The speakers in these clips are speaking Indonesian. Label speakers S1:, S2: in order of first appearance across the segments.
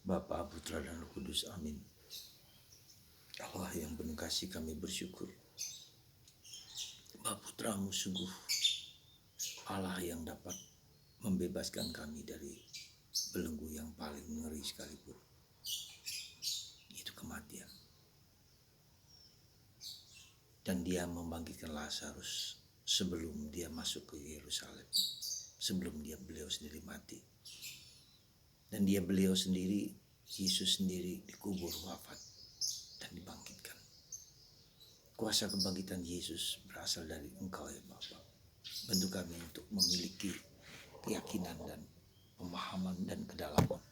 S1: Bapa, Putra, dan Roh Kudus, amin. Allah yang penuh kasih, kami bersyukur bahwa Putramu sungguh Allah yang dapat membebaskan kami dari belenggu yang paling ngeri sekalipun, itu kematian. Dan dia membangkitkan Lazarus sebelum dia masuk ke Yerusalem, sebelum beliau sendiri mati. Dan beliau sendiri, Yesus sendiri dikubur wafat dan dibangkitkan. Kuasa kebangkitan Yesus berasal dari Engkau ya Bapa. Bantu kami untuk memiliki keyakinan dan pemahaman dan kedalaman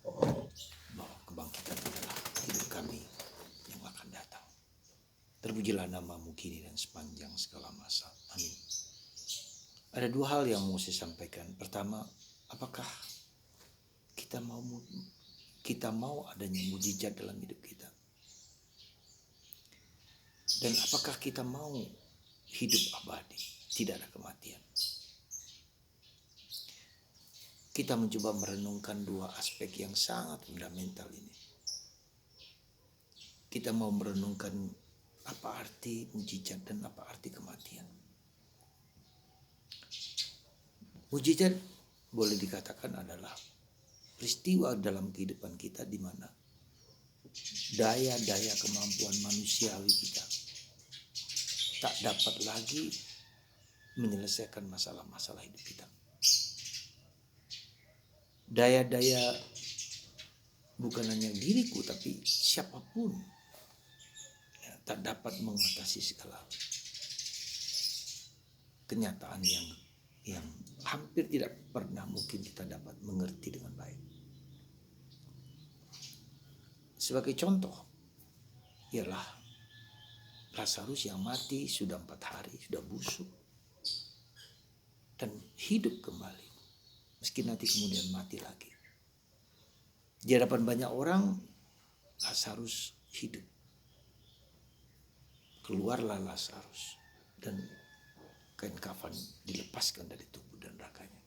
S1: bahwa kebangkitan adalah hidup kami yang akan datang. Terpujilah namamu kini dan sepanjang segala masa. Amin. Ada dua hal yang mau saya sampaikan. Pertama, apakah kita mau adanya mujizat dalam hidup kita? Dan apakah kita mau hidup abadi, tidak ada kematian? Kita mencoba merenungkan dua aspek yang sangat fundamental ini. Kita mau merenungkan apa arti mujizat dan apa arti kematian. Mujizat boleh dikatakan adalah peristiwa dalam kehidupan kita di mana daya-daya kemampuan manusiawi kita tak dapat lagi menyelesaikan masalah-masalah hidup kita. Daya-daya bukan hanya diriku tapi siapapun ya, tak dapat mengatasi segala kenyataan yang hampir tidak pernah mungkin kita dapat mengerti dengan baik. Sebagai contoh ialah Lazarus yang mati sudah 4 hari, sudah busuk dan hidup kembali. Meski nanti kemudian mati lagi. Di hadapan banyak orang, Lazarus hidup. Keluarlah Lazarus dan kain kafan dilepaskan dari tubuh dan raganya.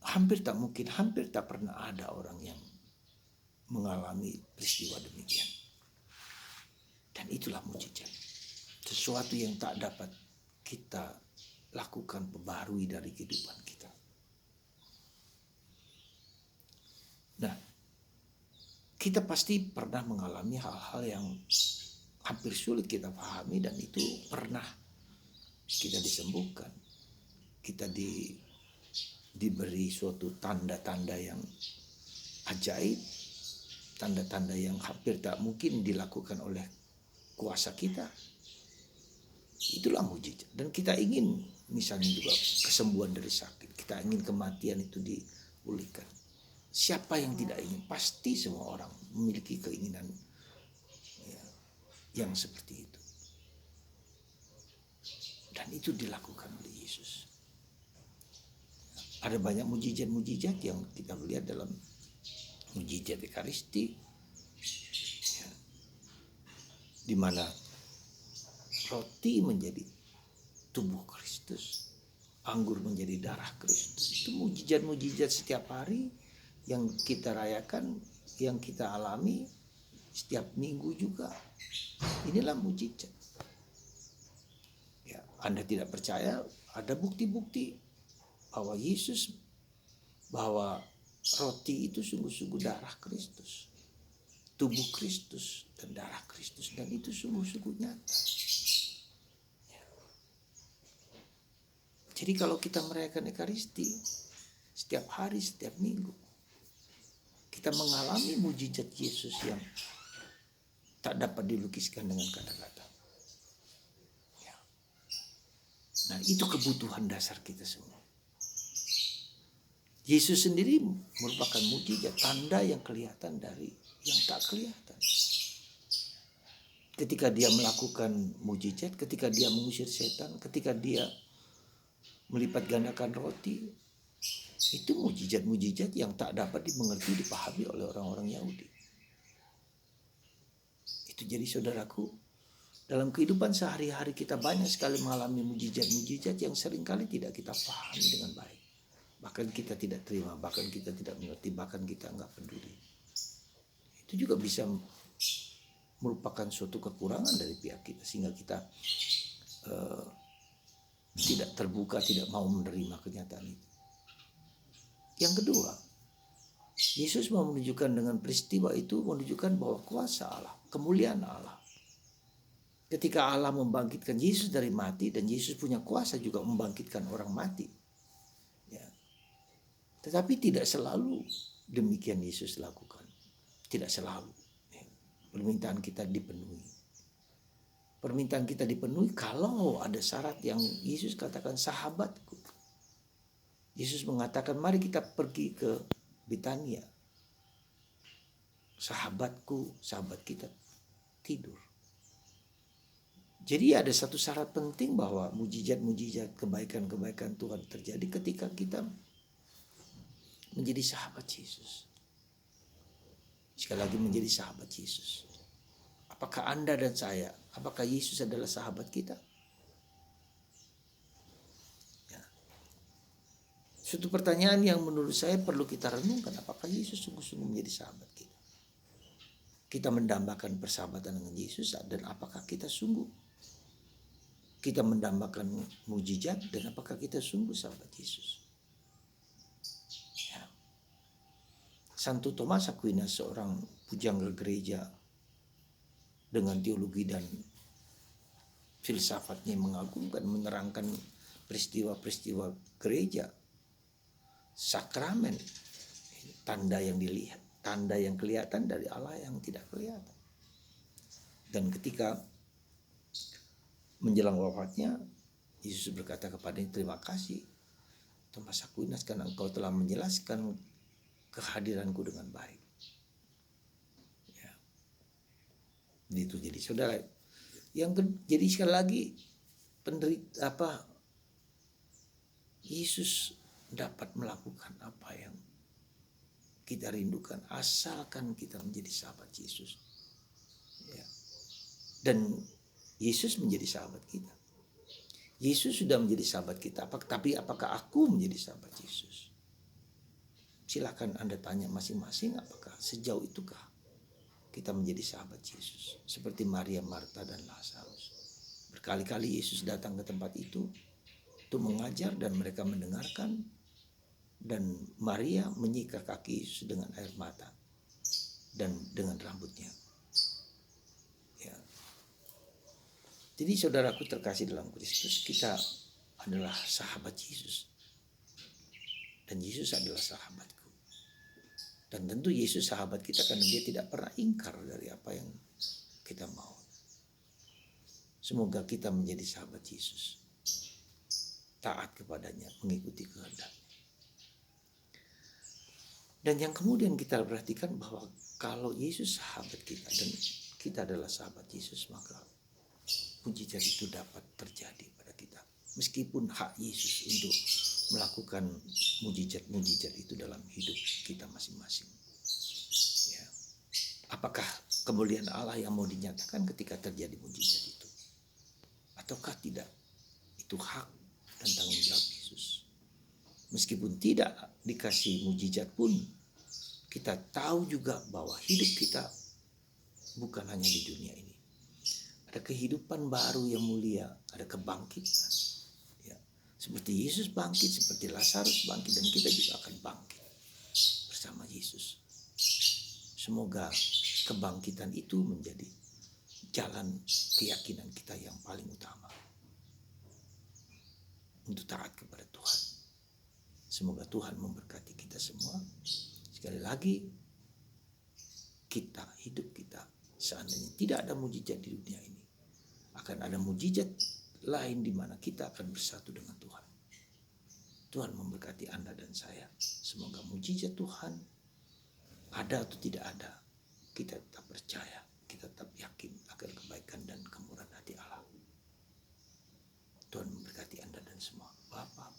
S1: Hampir tak pernah ada orang yang mengalami peristiwa demikian. Dan itulah mujizat. Sesuatu yang tak dapat kita lakukan, perbarui dari kehidupan kita. Nah, kita pasti pernah mengalami hal-hal yang hampir sulit kita pahami dan itu pernah kita disembuhkan. Kita diberi suatu tanda-tanda yang ajaib, tanda-tanda yang hampir tak mungkin dilakukan oleh kuasa kita. Itulah mujizat. Dan kita ingin misalnya juga kesembuhan dari sakit, kita ingin kematian itu dipulihkan. Siapa yang tidak ingin? Pasti semua orang memiliki keinginan ya, yang seperti itu. Dan itu dilakukan oleh Yesus. Ada banyak mujizat-mujizat yang kita lihat dalam mujizat Ekaristi, ya, di mana roti menjadi tubuh Kristus, anggur menjadi darah Kristus. Itu mujizat-mujizat setiap hari yang kita rayakan, yang kita alami setiap minggu juga. Inilah mujizat. Ya, Anda tidak percaya, ada bukti-bukti bahwa Yesus, bahwa roti itu sungguh-sungguh darah Kristus, tubuh Kristus dan darah Kristus, dan itu sungguh-sungguh nyata. Jadi kalau kita merayakan Ekaristi setiap hari, setiap minggu, kita mengalami mujizat Yesus yang tak dapat dilukiskan dengan kata-kata. Ya. Nah, itu kebutuhan dasar kita semua. Yesus sendiri merupakan mujizat, tanda yang kelihatan dari yang tak kelihatan. Ketika dia melakukan mujizat, ketika dia mengusir setan, ketika dia melipat gandakan roti, itu mujizat-mujizat yang tak dapat dimengerti, dipahami oleh orang-orang Yahudi. Itu jadi saudaraku, dalam kehidupan sehari-hari kita banyak sekali mengalami mujizat-mujizat yang seringkali tidak kita pahami dengan baik. bahkan kita tidak terima, bahkan kita tidak mengerti, bahkan kita nggak peduli. Itu juga bisa merupakan suatu kekurangan dari pihak kita, sehingga kita tidak terbuka, tidak mau menerima kenyataan itu. Yang kedua, Yesus mau menunjukkan dengan peristiwa itu, menunjukkan bahwa kuasa Allah, kemuliaan Allah. Ketika Allah membangkitkan Yesus dari mati, dan Yesus punya kuasa juga membangkitkan orang mati. Ya. Tetapi tidak selalu demikian Yesus lakukan. Tidak selalu. Ya. Permintaan kita dipenuhi. Permintaan kita dipenuhi kalau ada syarat yang Yesus katakan, sahabatku. Yesus mengatakan, mari kita pergi ke Betania. Sahabatku, sahabat kita tidur. Jadi ada satu syarat penting bahwa mujizat-mujizat, kebaikan-kebaikan Tuhan terjadi ketika kita menjadi sahabat Yesus. Sekali lagi, menjadi sahabat Yesus. Apakah Anda dan saya, apakah Yesus adalah sahabat kita? Ya. Suatu pertanyaan yang menurut saya perlu kita renungkan, apakah Yesus sungguh-sungguh menjadi sahabat kita? Kita mendambakan persahabatan dengan Yesus, dan apakah kita sungguh kita mendambakan mujizat, dan apakah kita sungguh sahabat Yesus? Ya. Santo Thomas Aquinas, seorang pujangga gereja dengan teologi dan filsafatnya mengagumkan, menerangkan peristiwa-peristiwa gereja, sakramen, tanda yang dilihat, tanda yang kelihatan dari Allah yang tidak kelihatan. Dan ketika menjelang wafatnya, Yesus berkata kepadanya, terima kasih Thomas Aquinas, karena engkau telah menjelaskan kehadiranku dengan baik. Ya. Itu jadi saudara. Jadi sekali lagi, Yesus dapat melakukan apa yang kita rindukan asalkan kita menjadi sahabat Yesus. Ya. Dan Yesus menjadi sahabat kita. Yesus sudah menjadi sahabat kita. Tapi apakah aku menjadi sahabat Yesus? Silakan Anda tanya masing-masing, apakah sejauh itukah kita menjadi sahabat Yesus? Seperti Maria, Marta, dan Lazarus. Berkali-kali Yesus datang ke tempat itu untuk mengajar, dan mereka mendengarkan. Dan Maria menyikat kaki Yesus dengan air mata dan dengan rambutnya. Ya. Jadi saudaraku terkasih dalam Kristus, kita adalah sahabat Yesus. Dan Yesus adalah sahabatku. Dan tentu Yesus sahabat kita karena dia tidak pernah ingkar dari apa yang kita mau. Semoga kita menjadi sahabat Yesus. Taat kepadanya, mengikuti kehendaknya. Dan yang kemudian kita perhatikan bahwa kalau Yesus sahabat kita dan kita adalah sahabat Yesus, maka mujizat itu dapat terjadi pada kita. Meskipun hak Yesus untuk melakukan mujizat-mujizat itu dalam hidup kita masing-masing. Ya. Apakah kemuliaan Allah yang mau dinyatakan ketika terjadi mujizat itu? Ataukah tidak? Itu hak dan tanggung jawab Yesus. Meskipun tidak dikasih mujizat pun, kita tahu juga bahwa hidup kita bukan hanya di dunia ini. Ada kehidupan baru yang mulia, ada kebangkitan. Ya. Seperti Yesus bangkit, seperti Lazarus bangkit, dan kita juga akan bangkit bersama Yesus. Semoga kebangkitan itu menjadi jalan keyakinan kita yang paling utama untuk taat kepada Tuhan. Semoga Tuhan memberkati kita semua. Sekali lagi, hidup kita seandainya tidak ada mujizat di dunia ini, akan ada mujizat lain di mana kita akan bersatu dengan Tuhan. Tuhan memberkati Anda dan saya. Semoga mujizat Tuhan ada atau tidak ada, kita tetap percaya, kita tetap yakin akan kebaikan dan kemurahan hati Allah. Tuhan memberkati Anda dan semua. Bapak,